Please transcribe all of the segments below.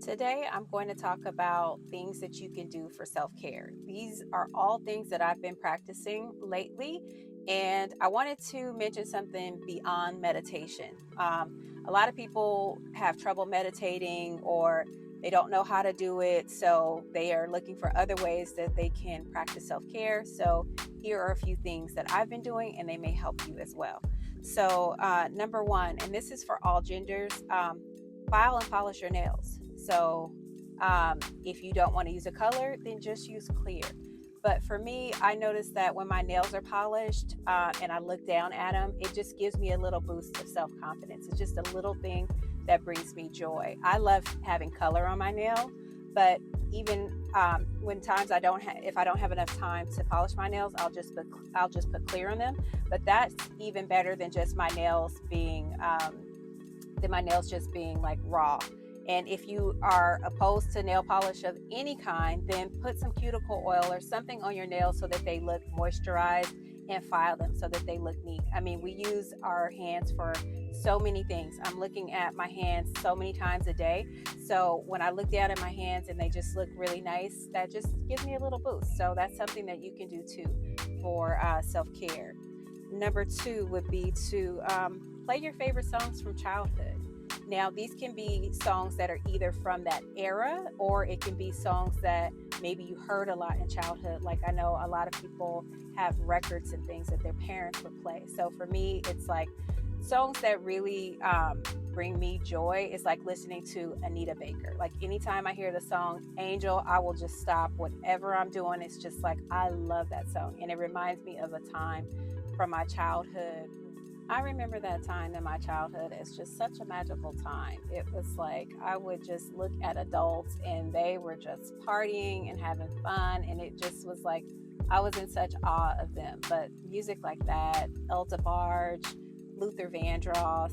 Today, I'm going to talk about things that you can do for self care. These are all things that I've been practicing lately, and I wanted to mention something beyond meditation. A lot of people have trouble meditating or they don't know how to do it, so they are looking for other ways that they can practice self care. So, here are a few things that I've been doing, and they may help you as well. So, number one, and this is for all genders, file and polish your nails. So if you don't want to use a color, then just use clear. But for me, I notice that when my nails are polished and I look down at them, it just gives me a little boost of self confidence. It's just a little thing that brings me joy. I love having color on my nail, but even when times if I don't have enough time to polish my nails, I'll just put clear on them. But that's even better than just my nails just being like raw. And if you are opposed to nail polish of any kind, then put some cuticle oil or something on your nails so that they look moisturized, and file them so that they look neat. I mean, we use our hands for so many things. I'm looking at my hands so many times a day. So when I look down at my hands and they just look really nice, that just gives me a little boost. So that's something that you can do too for self-care. Number two would be to play your favorite songs from childhood. Now, these can be songs that are either from that era, or it can be songs that maybe you heard a lot in childhood. Like I know a lot of people have records and things that their parents would play. So for me, it's like songs that really bring me joy is like listening to Anita Baker. Like anytime I hear the song Angel, I will just stop whatever I'm doing. It's just like, I love that song. And it reminds me of a time from my childhood. I remember that time in my childhood as just such a magical time. It was like I would just look at adults and they were just partying and having fun. And it just was like I was in such awe of them. But music like that, El DeBarge, Luther Vandross,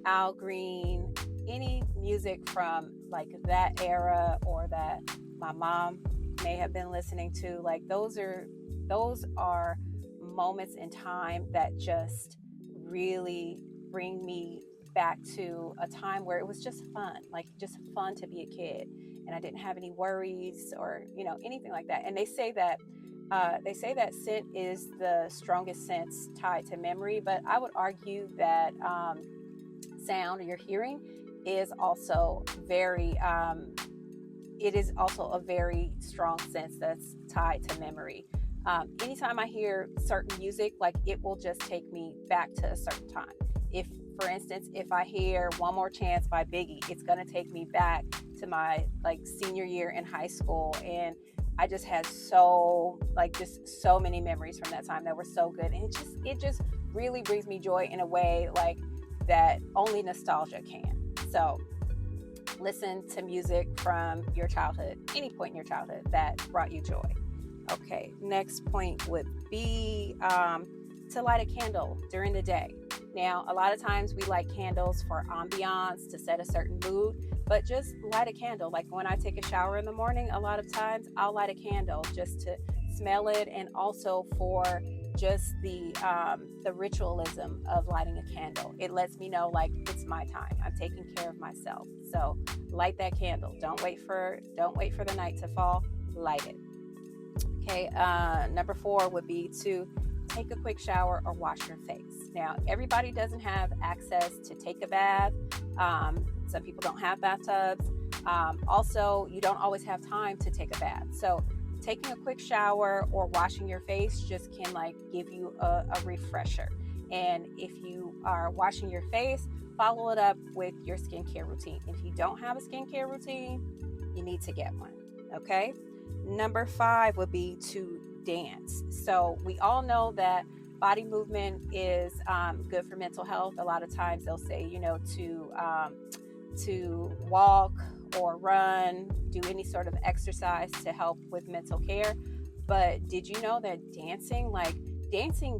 Al Green, any music from like that era or that my mom may have been listening to, like those are moments in time that just really bring me back to a time where it was just fun, like just fun to be a kid, and I didn't have any worries or anything like that. And they say that scent is the strongest sense tied to memory, but I would argue that sound or your hearing is also it is also a very strong sense that's tied to memory. Anytime I hear certain music, like it will just take me back to a certain time. If, for instance, if I hear One More Chance by Biggie, it's going to take me back to my like senior year in high school. And I just had so many memories from that time that were so good. And it just really brings me joy in a way like that only nostalgia can. So listen to music from your childhood, any point in your childhood that brought you joy. Okay, next point would be to light a candle during the day. Now, a lot of times we light candles for ambiance, to set a certain mood, but just light a candle. Like when I take a shower in the morning, a lot of times I'll light a candle just to smell it, and also for just the ritualism of lighting a candle. It lets me know like it's my time. I'm taking care of myself. So light that candle. Don't wait for the night to fall. Light it. Okay, number 4 would be to take a quick shower or wash your face. Now, everybody doesn't have access to take a bath. Some people don't have bathtubs. Also, you don't always have time to take a bath. So taking a quick shower or washing your face just can like give you a refresher. And if you are washing your face, follow it up with your skincare routine. If you don't have a skincare routine, you need to get one, okay? Number 5 would be to dance. So we all know that body movement is good for mental health. A lot of times they'll say, to walk or run, do any sort of exercise to help with mental care. But did you know that dancing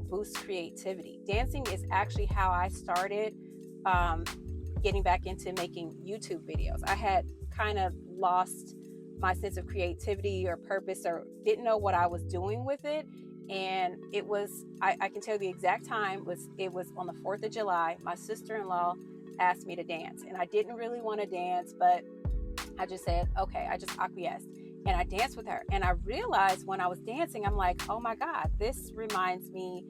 boosts creativity? Dancing is actually how I started getting back into making YouTube videos. I had kind of lost my sense of creativity or purpose, or didn't know what I was doing with it. And it was, I can tell you the exact time, it was on the 4th of July. My sister-in-law asked me to dance, and I didn't really want to dance, but I just said, okay, I just acquiesced. And I danced with her. And I realized when I was dancing, I'm like, oh my God, this reminds me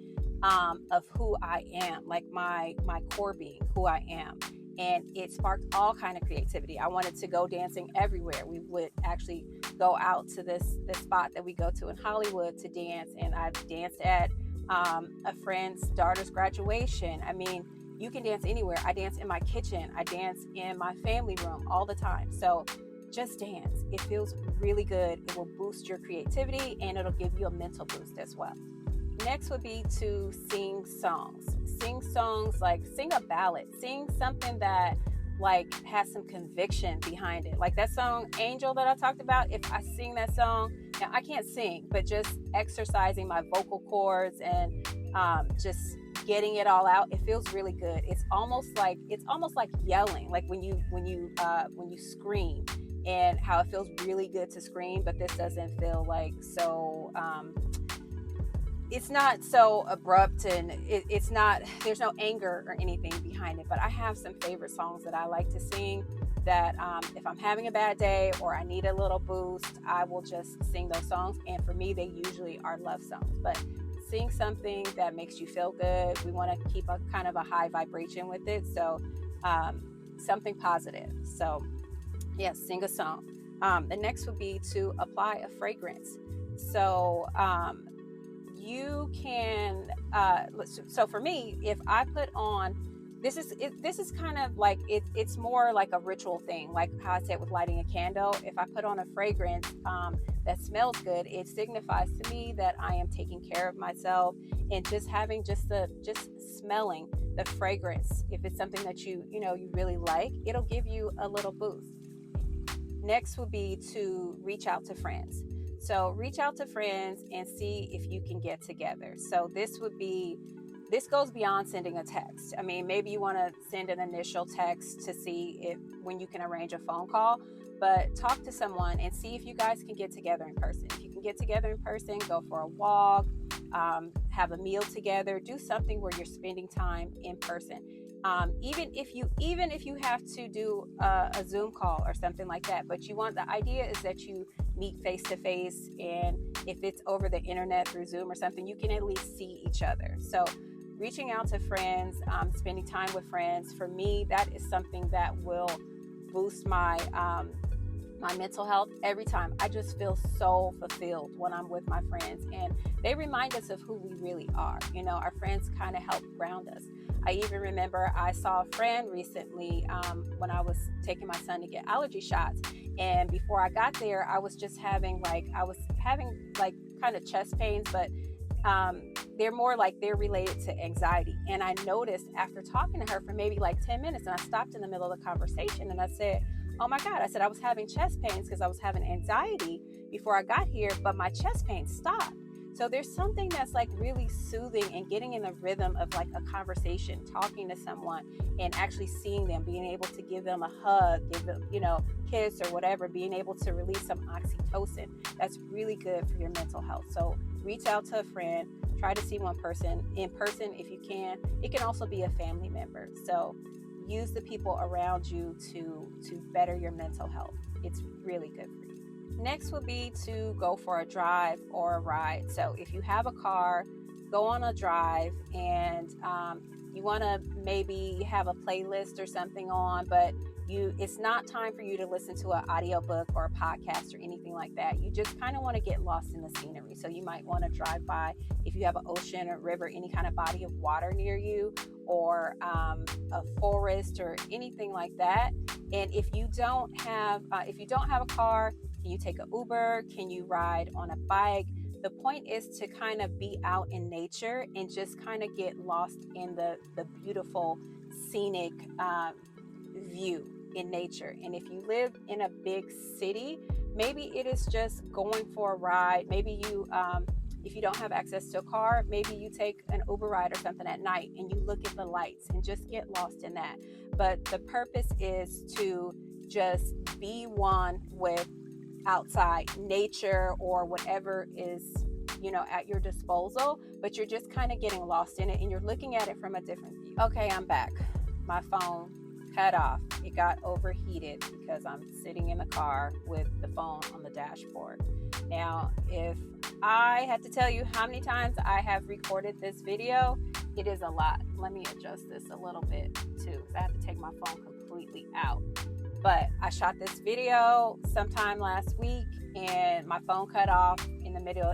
of who I am, like my core being, who I am. And it sparked all kind of creativity. I wanted to go dancing everywhere. We would actually go out to this spot that we go to in Hollywood to dance. And I've danced at a friend's daughter's graduation. I mean, you can dance anywhere. I dance in my kitchen. I dance in my family room all the time. So just dance. It feels really good. It will boost your creativity and it'll give you a mental boost as well. Next would be to sing songs. Sing songs, like sing a ballad. Sing something that like has some conviction behind it. Like that song Angel that I talked about. If I sing that song, now I can't sing, but just exercising my vocal cords and just getting it all out, it feels really good. It's almost like yelling, like when you scream, and how it feels really good to scream, but this doesn't feel like so it's not so abrupt, and it's not, there's no anger or anything behind it. But I have some favorite songs that I like to sing that if I'm having a bad day or I need a little boost, I will just sing those songs. And for me, they usually are love songs. But sing something that makes you feel good. We want to keep a kind of a high vibration with it. So something positive. So yes, sing a song. The next would be to apply a fragrance. So you can, so for me, if I put on, this is kind of like, it's more like a ritual thing, like how I said with lighting a candle. If I put on a fragrance that smells good, it signifies to me that I am taking care of myself, and just having just smelling the fragrance, if it's something that you really like, it'll give you a little boost. Next would be to reach out to friends. So reach out to friends and see if you can get together. So this goes beyond sending a text. I mean, maybe you want to send an initial text to see when you can arrange a phone call, but talk to someone and see if you guys can get together in person. If you can get together in person, go for a walk, have a meal together, do something where you're spending time in person. Even if you have to do a Zoom call or something like that, but the idea is that you meet face to face, and if it's over the internet through Zoom or something, you can at least see each other. So reaching out to friends, spending time with friends, for me, that is something that will boost my mental health every time. I just feel so fulfilled when I'm with my friends, and they remind us of who we really are. Our friends kind of help ground us. I even remember I saw a friend recently when I was taking my son to get allergy shots, and before I got there, I was having kind of chest pains, but they're more like they're related to anxiety. And I noticed after talking to her for maybe like 10 minutes, and I stopped in the middle of the conversation and I said, oh my God, I said I was having chest pains because I was having anxiety before I got here, but my chest pain stopped. So there's something that's like really soothing and getting in the rhythm of like a conversation, talking to someone and actually seeing them, being able to give them a hug, give them, kiss or whatever, being able to release some oxytocin. That's really good for your mental health. So reach out to a friend, try to see one person in person if you can. It can also be a family member. So use the people around you to better your mental health. It's really good for you. Next would be to go for a drive or a ride. So if you have a car, go on a drive, and you want to maybe have a playlist or something on, but it's not time for you to listen to an audiobook or a podcast or anything like that. You just kind of want to get lost in the scenery. So you might want to drive by, if you have an ocean or river, any kind of body of water near you, or a forest or anything like that. And if you don't have a car, can you take an Uber? Can you ride on a bike? The point is to kind of be out in nature and just kind of get lost in the beautiful scenic view in nature. And if you live in a big city, maybe it is just going for a ride. Maybe you if you don't have access to a car, maybe you take an Uber ride or something at night and you look at the lights and just get lost in that. But the purpose is to just be one with outside nature or whatever is at your disposal, but you're just kind of getting lost in it and you're looking at it from a different view. Okay, I'm back. My phone cut off. It got overheated because I'm sitting in the car with the phone on the dashboard. Now, if I had to tell you how many times I have recorded this video, it is a lot. Let me adjust this a little bit too. I have to take my phone completely out. But I shot this video sometime last week, and my phone cut off in the middle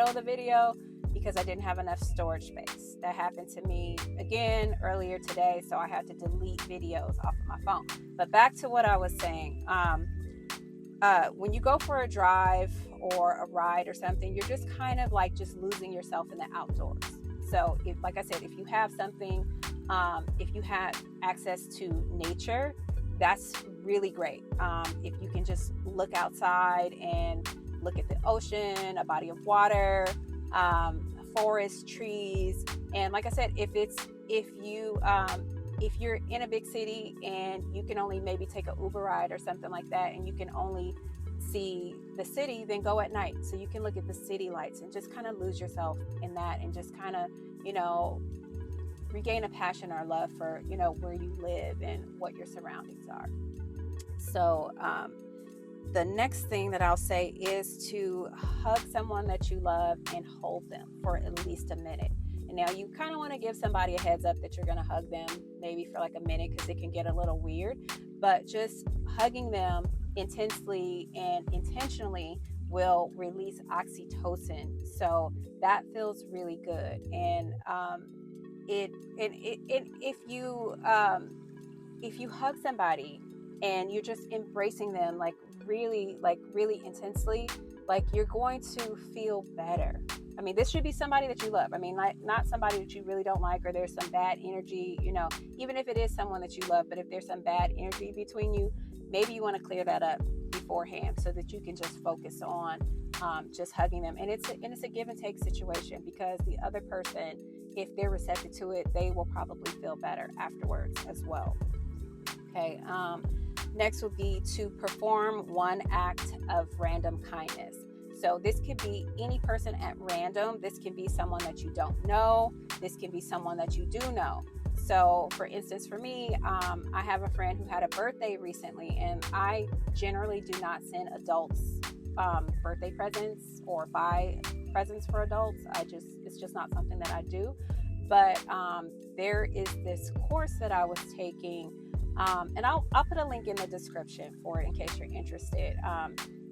of the video because I didn't have enough storage space. That happened to me again earlier today, so I had to delete videos off of my phone. But back to what I was saying. When you go for a drive or a ride or something, you're just kind of like just losing yourself in the outdoors. So if, like I said, if you have something, if you have access to nature, that's really great. If you can just look outside and look at the ocean, a body of water, forest, trees, and like I said, if you're in a big city and you can only maybe take an Uber ride or something like that, and you can only see the city, then go at night so you can look at the city lights and just kind of lose yourself in that, and just kind of, regain a passion or love for, where you live and what your surroundings are. So the next thing that I'll say is to hug someone that you love and hold them for at least a minute. And now you kind of want to give somebody a heads up that you're going to hug them maybe for like a minute, because it can get a little weird, but just hugging them intensely and intentionally will release oxytocin. So that feels really good. And if you hug somebody and you're just embracing them like really intensely, like you're going to feel better. I mean, this should be somebody that you love. I mean, like not somebody that you really don't like, or there's some bad energy, even if it is someone that you love, but if there's some bad energy between you, maybe you want to clear that up beforehand so that you can just focus on just hugging them. And it's a give and take situation, because the other person, if they're receptive to it, they will probably feel better afterwards as well. Okay. Next would be to perform one act of random kindness. So this could be any person at random. This can be someone that you don't know. This can be someone that you do know. So for instance, for me, I have a friend who had a birthday recently, and I generally do not send adults birthday presents or buy presents for adults. It's just not something that I do. But there is this course that I was taking, and I'll put a link in the description for it in case you're interested.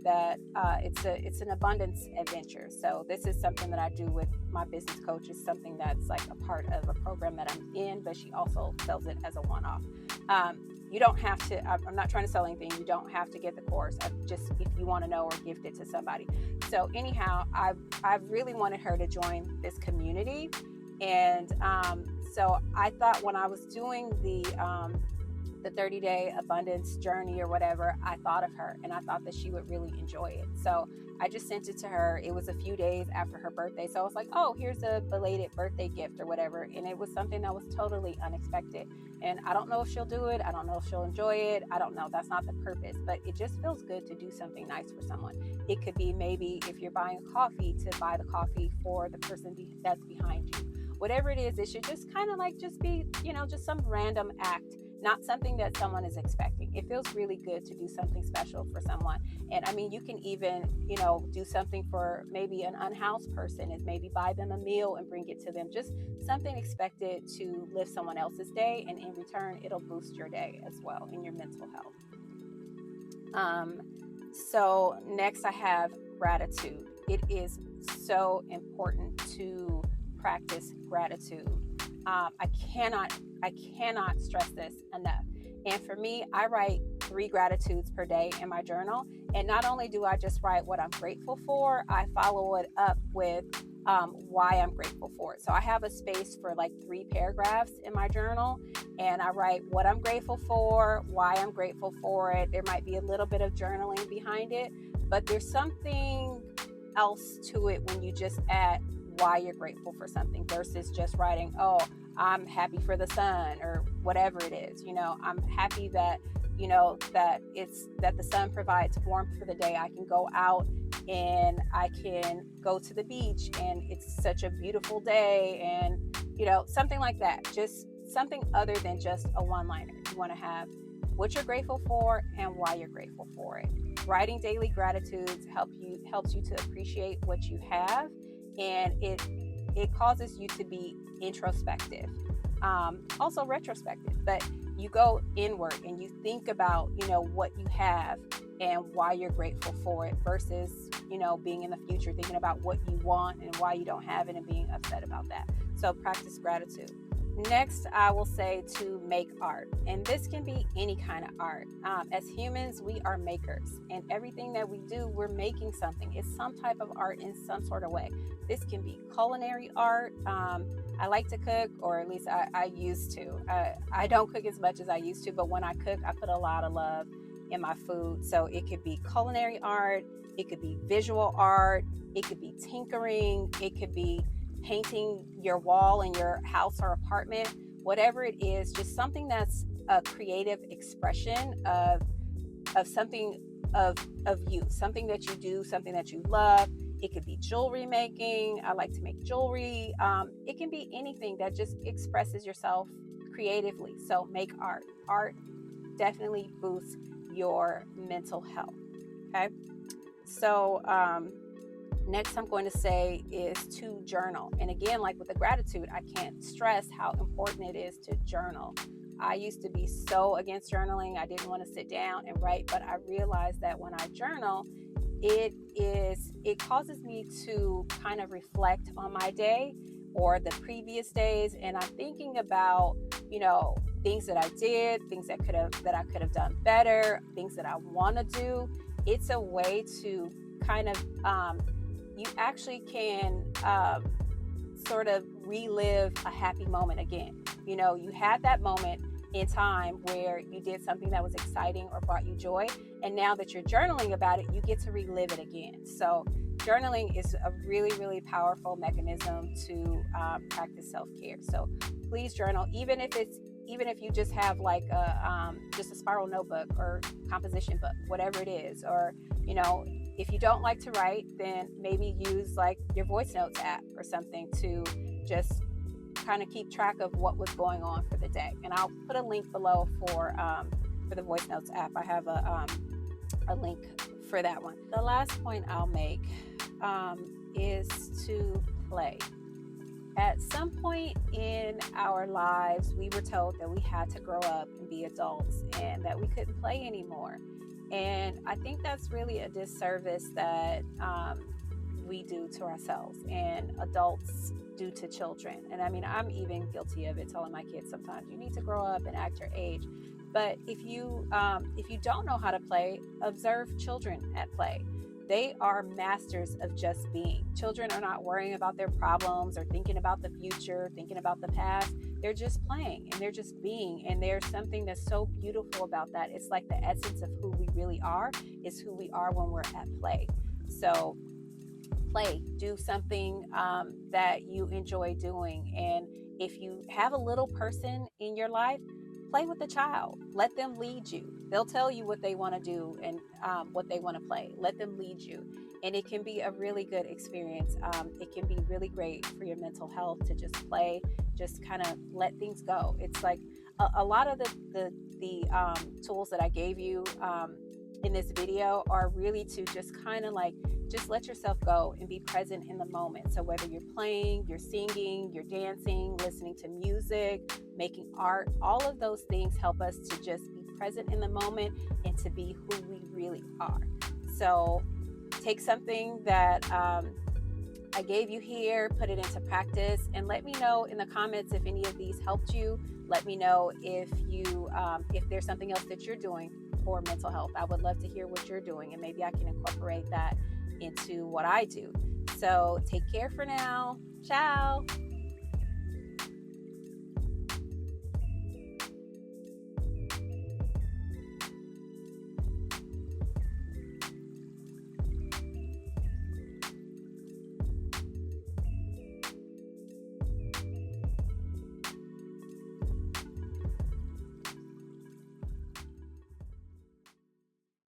It's an abundance adventure. So this is something that I do with my business coach. It's something that's like a part of a program that I'm in, but she also sells it as a one-off. You don't have to, I'm not trying to sell anything. You don't have to get the course. Just if you want to know, or gift it to somebody. So anyhow, I really wanted her to join this community. And so I thought when I was doing the 30-day abundance journey or whatever, I thought of her, and I thought that she would really enjoy it. So I just sent it to her. It was a few days after her birthday. So I was like, oh, here's a belated birthday gift or whatever. And it was something that was totally unexpected. And I don't know if she'll do it. I don't know if she'll enjoy it. I don't know. That's not the purpose, but it just feels good to do something nice for someone. It could be maybe if you're buying a coffee, to buy the coffee for the person that's behind you. Whatever it is, it should just kind of like just be, just some random act, not something that someone is expecting. It feels really good to do something special for someone. And I mean, you can even, do something for maybe an unhoused person, is maybe buy them a meal and bring it to them. Just something expected to lift someone else's day. And in return, it'll boost your day as well in your mental health. So next I have gratitude. It is so important to practice gratitude. I cannot stress this enough. And for me, I write 3 gratitudes per day in my journal. And not only do I just write what I'm grateful for, I follow it up with why I'm grateful for it. So I have a space for like 3 paragraphs in my journal, and I write what I'm grateful for, why I'm grateful for it. There might be a little bit of journaling behind it, but there's something else to it when you just add why you're grateful for something versus just writing, oh, I'm happy for the sun or whatever it is. I'm happy that, that the sun provides warmth for the day. I can go out and I can go to the beach and it's such a beautiful day, and, something like that. Just something other than just a one-liner. You want to have what you're grateful for and why you're grateful for it. Writing daily gratitudes helps you to appreciate what you have, and it causes you to be introspective, also retrospective. But you go inward and you think about, what you have and why you're grateful for it versus, being in the future, thinking about what you want and why you don't have it and being upset about that. So practice gratitude. Next, I will say to make art. And this can be any kind of art. As humans, we are makers. And everything that we do, we're making something. It's some type of art in some sort of way. This can be culinary art. I like to cook, or at least I used to. I don't cook as much as I used to, but when I cook, I put a lot of love in my food. So it could be culinary art. It could be visual art. It could be tinkering. It could be painting your wall in your house or apartment. Whatever it is, just something that's a creative expression of something of you, something that you do, something that you love. It could be jewelry making. I like to make jewelry. It can be anything that just expresses yourself creatively. So make art. Art definitely boosts your mental health. Okay. So next I'm going to say is to journal. And again, like with the gratitude, I can't stress how important it is to journal. I used to be so against journaling. I didn't want to sit down and write, but I realized that when I journal, it causes me to kind of reflect on my day or the previous days. And I'm thinking about, things that I did, things that I could have done better, things that I want to do. It's a way to kind of, you actually can sort of relive a happy moment again. You had that moment in time where you did something that was exciting or brought you joy. And now that you're journaling about it, you get to relive it again. So journaling is a really, really powerful mechanism to practice self-care. So please journal, even if you just have like just a spiral notebook or composition book, whatever it is. Or, if you don't like to write, then maybe use like your voice notes app or something to just kind of keep track of what was going on for the day. And I'll put a link below for the voice notes app. I have a link for that one. The last point I'll make is to play. At some point in our lives, we were told that we had to grow up and be adults and that we couldn't play anymore. And I think that's really a disservice that we do to ourselves and adults do to children. And I mean, I'm even guilty of it, telling my kids sometimes, you need to grow up and act your age. But if you don't know how to play, observe children at play. They are masters of just being. Children are not worrying about their problems or thinking about the future, thinking about the past. They're just playing and they're just being. And there's something that's so beautiful about that. It's like the essence of who we really are is who we are when we're at play. So play, do something that you enjoy doing. And if you have a little person in your life, play with the child. Let them lead you. They'll tell you what they want to do and what they want to play. Let them lead you. And it can be a really good experience. It can be really great for your mental health to just play, just kind of let things go. It's like a lot of the tools that I gave you in this video are really to just kind of like, just let yourself go and be present in the moment. So whether you're playing, you're singing, you're dancing, listening to music, making art, all of those things help us to just be present in the moment and to be who we really are. So take something that I gave you here, put it into practice, and let me know in the comments if any of these helped you. Let me know if there's something else that you're doing for mental health. I would love to hear what you're doing, and maybe I can incorporate that into what I do. So take care for now. Ciao.